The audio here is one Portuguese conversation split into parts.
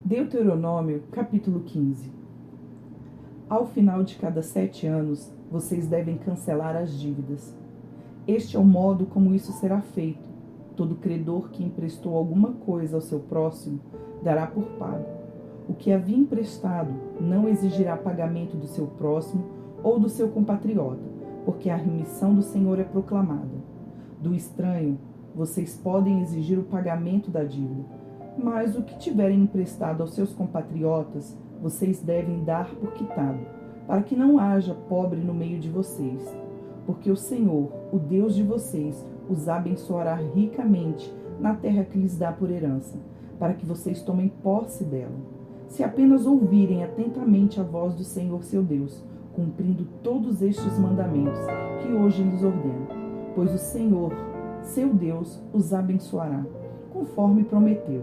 Deuteronômio, capítulo 15. Ao final de cada 7 anos, vocês devem cancelar as dívidas. Este é o modo como isso será feito. Todo credor que emprestou alguma coisa ao seu próximo dará por pago. O que havia emprestado não exigirá pagamento do seu próximo ou do seu compatriota, porque a remissão do Senhor é proclamada. Do estranho, vocês podem exigir o pagamento da dívida. Mas o que tiverem emprestado aos seus compatriotas, vocês devem dar por quitado, para que não haja pobre no meio de vocês. Porque o Senhor, o Deus de vocês, os abençoará ricamente na terra que lhes dá por herança, para que vocês tomem posse dela. Se apenas ouvirem atentamente a voz do Senhor seu Deus, cumprindo todos estes mandamentos que hoje lhes ordeno. Pois o Senhor, seu Deus, os abençoará, conforme prometeu.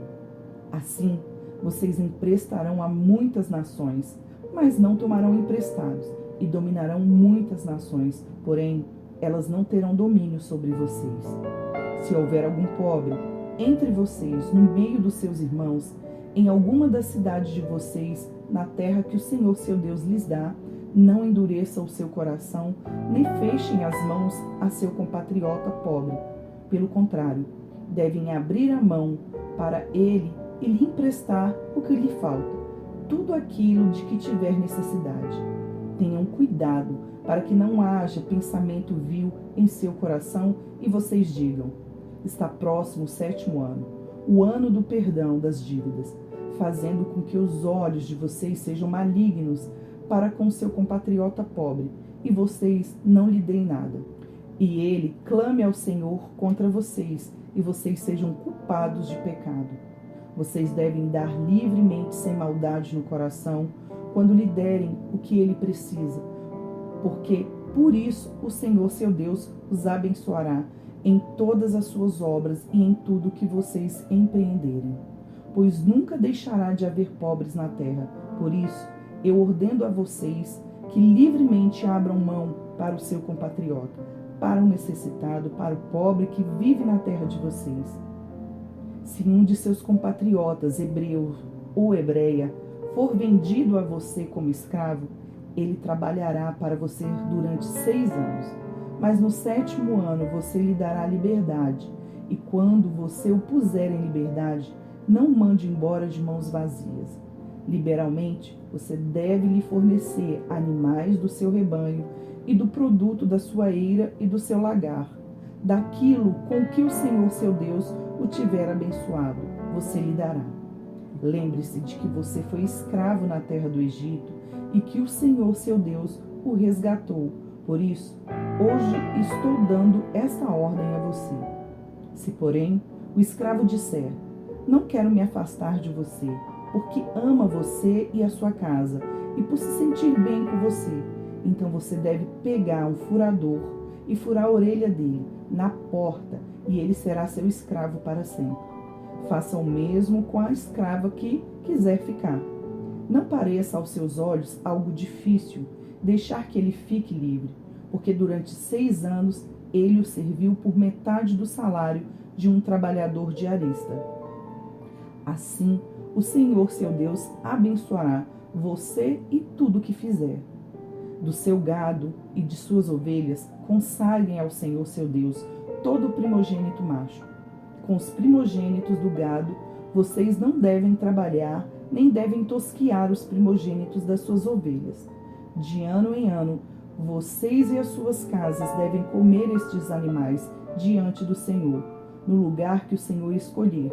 Assim, vocês emprestarão a muitas nações, mas não tomarão emprestados, e dominarão muitas nações, porém, elas não terão domínio sobre vocês. Se houver algum pobre entre vocês, no meio dos seus irmãos, em alguma das cidades de vocês, na terra que o Senhor seu Deus lhes dá, não endureça o seu coração, nem fechem as mãos a seu compatriota pobre. Pelo contrário, devem abrir a mão para ele e lhe emprestar o que lhe falta, tudo aquilo de que tiver necessidade. Tenham cuidado para que não haja pensamento vil em seu coração e vocês digam: está próximo o 7º ano, o ano do perdão das dívidas, fazendo com que os olhos de vocês sejam malignos para com seu compatriota pobre, e vocês não lhe deem nada. E ele clame ao Senhor contra vocês, e vocês sejam culpados de pecado. Vocês devem dar livremente, sem maldade no coração, quando lhe derem o que ele precisa, porque por isso o Senhor seu Deus os abençoará em todas as suas obras e em tudo que vocês empreenderem. Pois nunca deixará de haver pobres na terra. Por isso, eu ordeno a vocês que livremente abram mão para o seu compatriota, para o necessitado, para o pobre que vive na terra de vocês. Se um de seus compatriotas, hebreu ou hebreia, for vendido a você como escravo, ele trabalhará para você durante 6 anos. Mas no 7º ano você lhe dará liberdade, e quando você o puser em liberdade, não mande embora de mãos vazias. Liberalmente, você deve lhe fornecer animais do seu rebanho e do produto da sua eira e do seu lagar. Daquilo com que o Senhor seu Deus o tiver abençoado, você lhe dará. Lembre-se de que você foi escravo na terra do Egito e que o Senhor seu Deus o resgatou. Por isso, hoje estou dando esta ordem a você. Se, porém, o escravo disser: não quero me afastar de você, porque ama você e a sua casa, e por se sentir bem com você, então você deve pegar um furador e furar a orelha dele na porta, e ele será seu escravo para sempre. Faça o mesmo com a escrava que quiser ficar. Não pareça aos seus olhos algo difícil deixar que ele fique livre, porque durante 6 anos ele o serviu por metade do salário de um trabalhador diarista. Assim, o Senhor seu Deus abençoará você e tudo o que fizer. Do seu gado e de suas ovelhas, consagrem ao Senhor seu Deus todo o primogênito macho. Com os primogênitos do gado, vocês não devem trabalhar, nem devem tosquiar os primogênitos das suas ovelhas. De ano em ano, vocês e as suas casas devem comer estes animais diante do Senhor, no lugar que o Senhor escolher.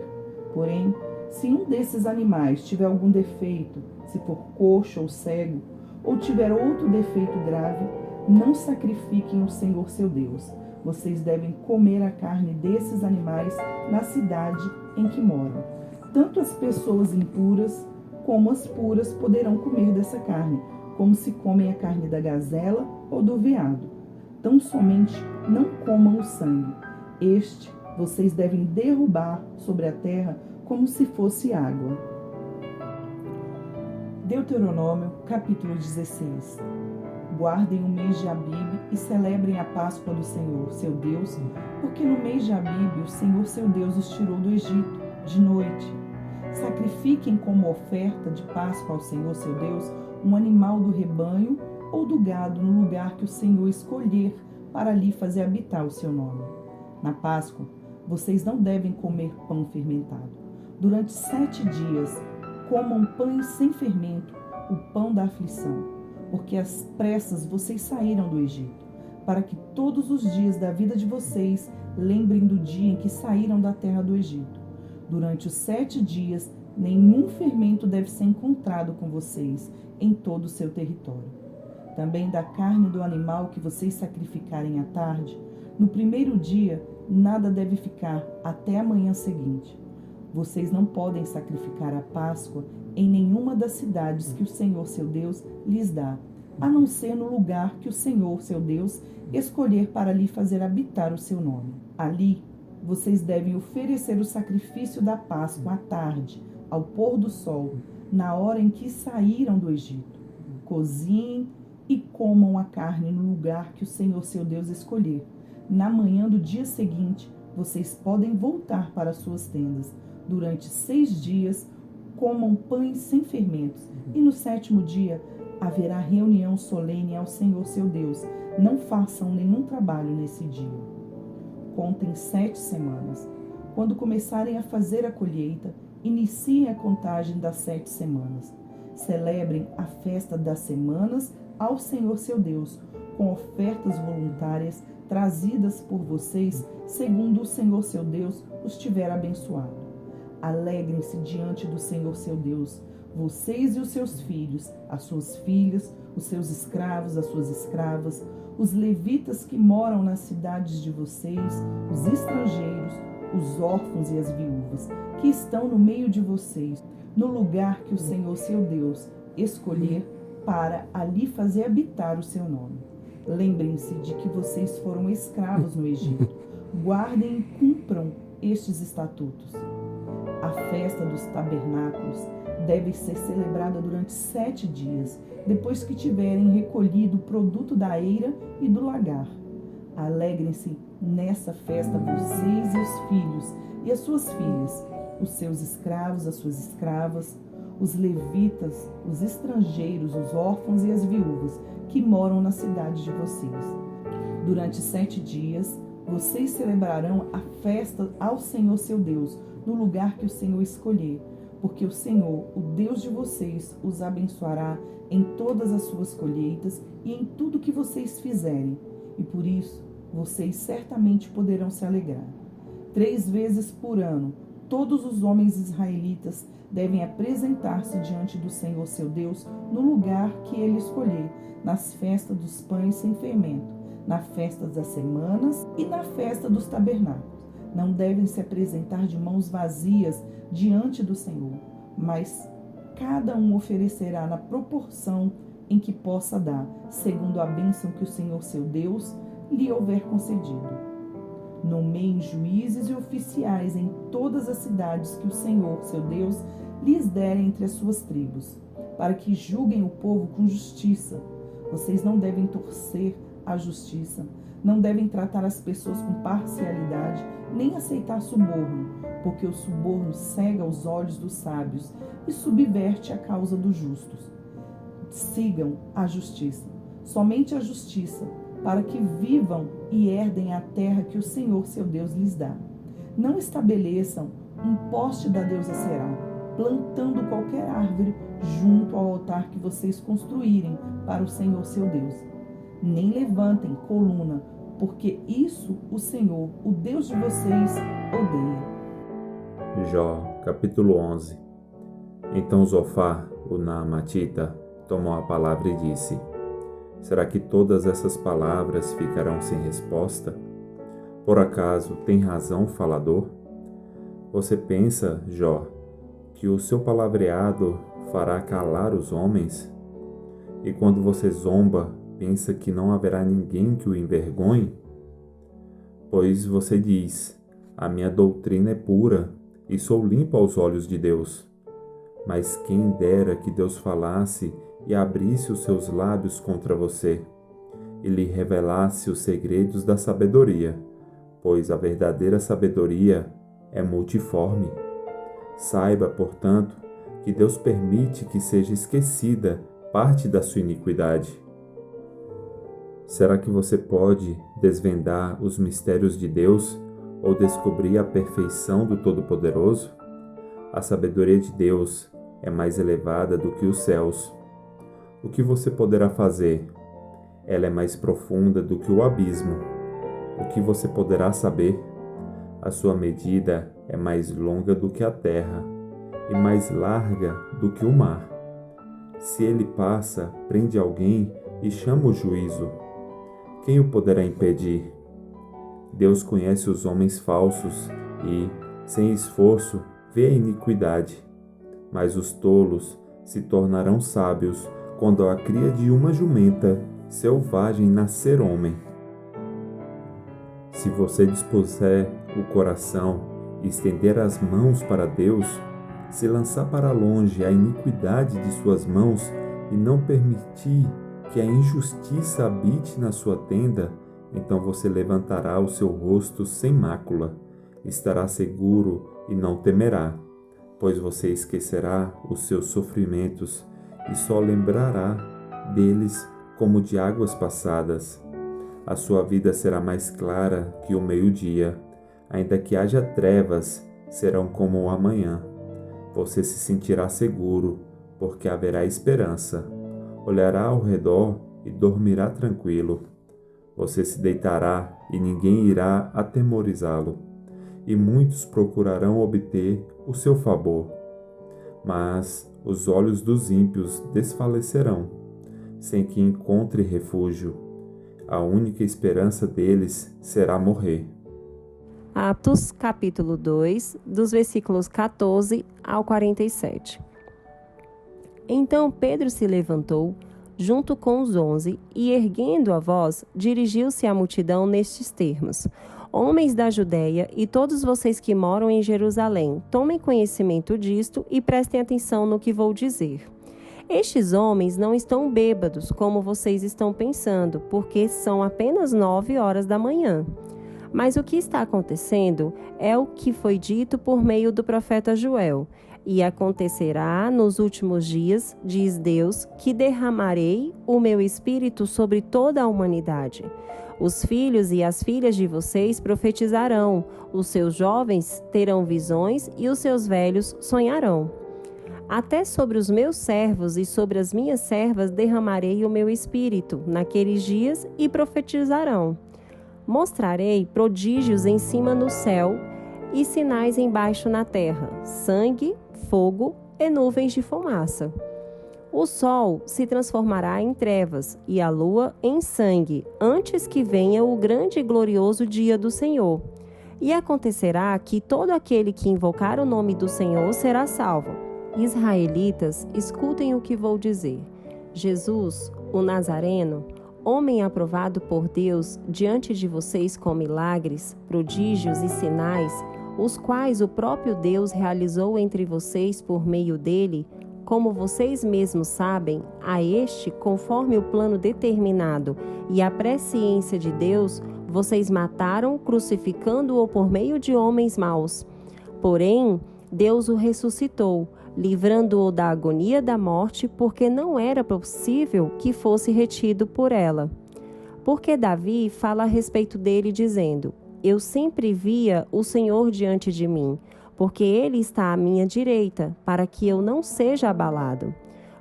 Porém, se um desses animais tiver algum defeito, se for coxo ou cego, ou tiver outro defeito grave, não sacrifiquem o Senhor seu Deus. Vocês devem comer a carne desses animais na cidade em que moram. Tanto as pessoas impuras como as puras poderão comer dessa carne, como se comem a carne da gazela ou do veado. Tão somente não comam o sangue. Este vocês devem derrubar sobre a terra como se fosse água. Deuteronômio, capítulo 16. Guardem o mês de Abibe e celebrem a Páscoa do Senhor, seu Deus, porque no mês de Abibe o Senhor, seu Deus, os tirou do Egito, de noite. Sacrifiquem como oferta de Páscoa ao Senhor, seu Deus, um animal do rebanho ou do gado no lugar que o Senhor escolher para ali fazer habitar o seu nome. Na Páscoa, vocês não devem comer pão fermentado. Durante 7 dias, comam pães sem fermento, o pão da aflição, porque às pressas vocês saíram do Egito, para que todos os dias da vida de vocês lembrem do dia em que saíram da terra do Egito. Durante os 7 dias, nenhum fermento deve ser encontrado com vocês em todo o seu território. Também da carne do animal que vocês sacrificarem à tarde, no primeiro dia, nada deve ficar até a manhã seguinte. Vocês não podem sacrificar a Páscoa em nenhuma das cidades que o Senhor, seu Deus, lhes dá, a não ser no lugar que o Senhor, seu Deus, escolher para ali fazer habitar o seu nome. Ali, vocês devem oferecer o sacrifício da Páscoa à tarde, ao pôr do sol, na hora em que saíram do Egito. Cozinhem e comam a carne no lugar que o Senhor, seu Deus, escolher. Na manhã do dia seguinte, vocês podem voltar para suas tendas. Durante 6 dias, comam pães sem fermentos. E no 7º dia, haverá reunião solene ao Senhor, seu Deus. Não façam nenhum trabalho nesse dia. Contem 7 semanas. Quando começarem a fazer a colheita, iniciem a contagem das 7 semanas. Celebrem a festa das semanas ao Senhor, seu Deus, com ofertas voluntárias trazidas por vocês, segundo o Senhor, seu Deus, os tiver abençoado. Alegrem-se diante do Senhor, seu Deus, vocês e os seus filhos, as suas filhas, os seus escravos, as suas escravas, os levitas que moram nas cidades de vocês, os estrangeiros, os órfãos e as viúvas, que estão no meio de vocês, no lugar que o Senhor, seu Deus, escolher para ali fazer habitar o seu nome. Lembrem-se de que vocês foram escravos no Egito. Guardem e cumpram estes estatutos. A festa dos tabernáculos deve ser celebrada durante 7 dias, depois que tiverem recolhido o produto da eira e do lagar. Alegrem-se nessa festa vocês e os filhos e as suas filhas, os seus escravos, as suas escravas, os levitas, os estrangeiros, os órfãos e as viúvas que moram na cidade de vocês. Durante 7 dias, vocês celebrarão a festa ao Senhor, seu Deus, no lugar que o Senhor escolher, porque o Senhor, o Deus de vocês, os abençoará em todas as suas colheitas e em tudo que vocês fizerem, e por isso vocês certamente poderão se alegrar. 3 vezes por ano, todos os homens israelitas devem apresentar-se diante do Senhor, seu Deus, no lugar que ele escolher, nas festas dos pães sem fermento, na festa das semanas e na festa dos tabernáculos. Não devem se apresentar de mãos vazias diante do Senhor, mas cada um oferecerá na proporção em que possa dar, segundo a bênção que o Senhor, seu Deus, lhe houver concedido. Nomeiem juízes e oficiais em todas as cidades que o Senhor, seu Deus, lhes der entre as suas tribos, para que julguem o povo com justiça. Vocês não devem torcer a justiça, não devem tratar as pessoas com parcialidade, nem aceitar suborno, porque o suborno cega os olhos dos sábios e subverte a causa dos justos. Sigam a justiça, somente a justiça, para que vivam e herdem a terra que o Senhor, seu Deus, lhes dá. Não estabeleçam um poste da deusa Será, plantando qualquer árvore junto ao altar que vocês construírem para o Senhor, seu Deus. Nem levantem coluna, porque isso o Senhor, o Deus de vocês, odeia. Jó, capítulo 11. Então Zofar, o Naamatita, tomou a palavra e disse: Será que todas essas palavras ficarão sem resposta? Por acaso tem razão o falador? Você pensa, Jó, que o seu palavreado fará calar os homens? E quando você zomba, pensa que não haverá ninguém que o envergonhe? Pois você diz: a minha doutrina é pura e sou limpo aos olhos de Deus. Mas quem dera que Deus falasse e abrisse os seus lábios contra você, e lhe revelasse os segredos da sabedoria, pois a verdadeira sabedoria é multiforme. Saiba, portanto, que Deus permite que seja esquecida parte da sua iniquidade. Será que você pode desvendar os mistérios de Deus ou descobrir a perfeição do Todo-Poderoso? A sabedoria de Deus é mais elevada do que os céus. O que você poderá fazer? Ela é mais profunda do que o abismo. O que você poderá saber? A sua medida é mais longa do que a terra e mais larga do que o mar. Se ele passa, prende alguém e chama o juízo. Quem o poderá impedir? Deus conhece os homens falsos e, sem esforço, vê a iniquidade. Mas os tolos se tornarão sábios quando a cria de uma jumenta selvagem nascer homem. Se você dispuser o coração e estender as mãos para Deus, se lançar para longe a iniquidade de suas mãos e não permitir que a injustiça habite na sua tenda, então você levantará o seu rosto sem mácula, estará seguro e não temerá, pois você esquecerá os seus sofrimentos e só lembrará deles como de águas passadas. A sua vida será mais clara que o meio-dia, ainda que haja trevas, serão como o amanhã. Você se sentirá seguro, porque haverá esperança. Olhará ao redor e dormirá tranquilo. Você se deitará e ninguém irá atemorizá-lo, e muitos procurarão obter o seu favor. Mas os olhos dos ímpios desfalecerão, sem que encontre refúgio. A única esperança deles será morrer. Atos, capítulo 2, dos versículos 14 ao 47. Então Pedro se levantou, junto com os 11, e erguendo a voz, dirigiu-se à multidão nestes termos: Homens da Judéia e todos vocês que moram em Jerusalém, tomem conhecimento disto e prestem atenção no que vou dizer. Estes homens não estão bêbados, como vocês estão pensando, porque são apenas 9 horas da manhã. Mas o que está acontecendo é o que foi dito por meio do profeta Joel. E acontecerá nos últimos dias, diz Deus, que derramarei o meu espírito sobre toda a humanidade. Os filhos e as filhas de vocês profetizarão, os seus jovens terão visões e os seus velhos sonharão. Até sobre os meus servos e sobre as minhas servas derramarei o meu espírito naqueles dias e profetizarão. Mostrarei prodígios em cima no céu e sinais embaixo na terra, sangue, fogo e nuvens de fumaça. O sol se transformará em trevas e a lua em sangue, antes que venha o grande e glorioso dia do Senhor. E acontecerá que todo aquele que invocar o nome do Senhor será salvo. Israelitas, escutem o que vou dizer. Jesus, o Nazareno, homem aprovado por Deus diante de vocês com milagres, prodígios e sinais, os quais o próprio Deus realizou entre vocês por meio dele, como vocês mesmos sabem, a este, conforme o plano determinado e a presciência de Deus, vocês mataram, crucificando-o por meio de homens maus. Porém, Deus o ressuscitou, livrando-o da agonia da morte, porque não era possível que fosse retido por ela. Porque Davi fala a respeito dele, dizendo: Eu sempre via o Senhor diante de mim, porque ele está à minha direita, para que eu não seja abalado.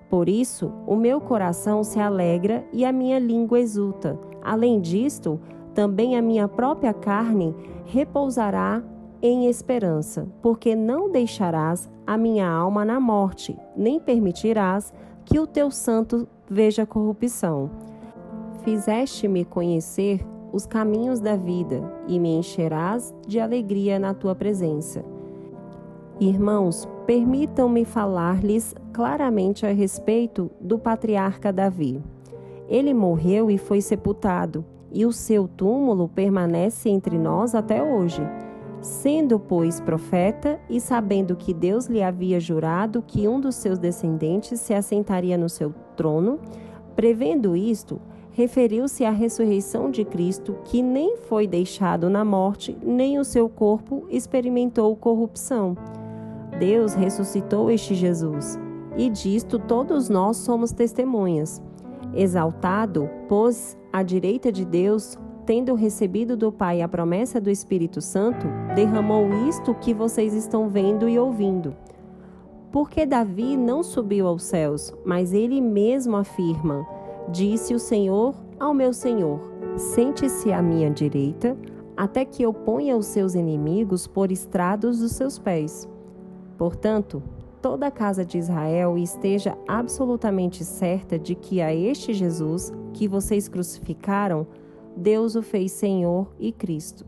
Por isso, o meu coração se alegra e a minha língua exulta. Além disto, também a minha própria carne repousará em esperança, porque não deixarás a minha alma na morte, nem permitirás que o teu santo veja corrupção. Fizeste-me conhecer os caminhos da vida e me encherás de alegria na tua presença. Irmãos, permitam-me falar-lhes claramente a respeito do patriarca Davi. Ele morreu e foi sepultado, e o seu túmulo permanece entre nós até hoje. Sendo, pois, profeta e sabendo que Deus lhe havia jurado que um dos seus descendentes se assentaria no seu trono. Prevendo isto, referiu-se à ressurreição de Cristo, que nem foi deixado na morte, nem o seu corpo experimentou corrupção. Deus ressuscitou este Jesus, e disto todos nós somos testemunhas. Exaltado, pois, à direita de Deus, tendo recebido do Pai a promessa do Espírito Santo, derramou isto que vocês estão vendo e ouvindo. Porque Davi não subiu aos céus, mas ele mesmo afirma: disse o Senhor ao meu Senhor: sente-se à minha direita, até que eu ponha os seus inimigos por estrados dos seus pés. Portanto, toda a casa de Israel esteja absolutamente certa de que a este Jesus, que vocês crucificaram, Deus o fez Senhor e Cristo.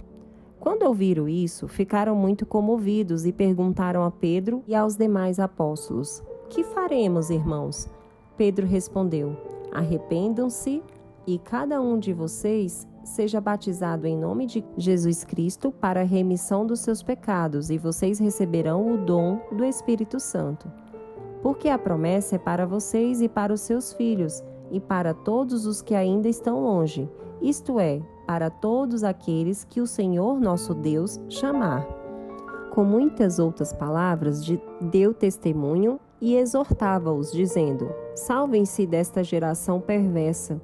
Quando ouviram isso, ficaram muito comovidos e perguntaram a Pedro e aos demais apóstolos: que faremos, irmãos? Pedro respondeu: arrependam-se e cada um de vocês seja batizado em nome de Jesus Cristo para a remissão dos seus pecados, e vocês receberão o dom do Espírito Santo. Porque a promessa é para vocês e para os seus filhos, e para todos os que ainda estão longe, isto é, para todos aqueles que o Senhor nosso Deus chamar. Com muitas outras palavras, deu testemunho e exortava-os, dizendo: salvem-se desta geração perversa.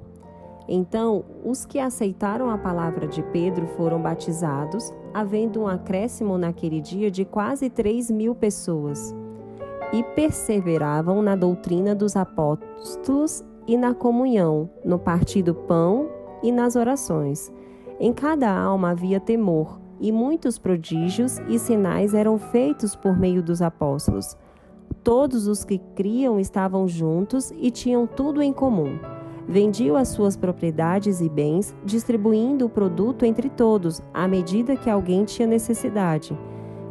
Então, os que aceitaram a palavra de Pedro foram batizados, havendo um acréscimo naquele dia de quase 3.000 pessoas. E perseveravam na doutrina dos apóstolos e na comunhão, no partir do pão e nas orações. Em cada alma havia temor, e muitos prodígios e sinais eram feitos por meio dos apóstolos. Todos os que criam estavam juntos e tinham tudo em comum. Vendiam as suas propriedades e bens, distribuindo o produto entre todos, à medida que alguém tinha necessidade.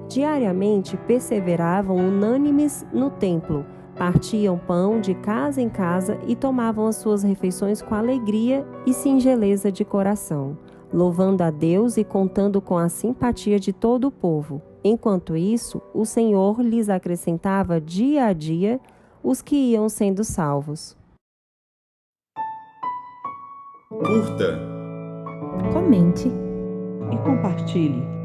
Diariamente perseveravam unânimes no templo, partiam pão de casa em casa e tomavam as suas refeições com alegria e singeleza de coração, louvando a Deus e contando com a simpatia de todo o povo. Enquanto isso, o Senhor lhes acrescentava dia a dia os que iam sendo salvos. Curta, comente e compartilhe.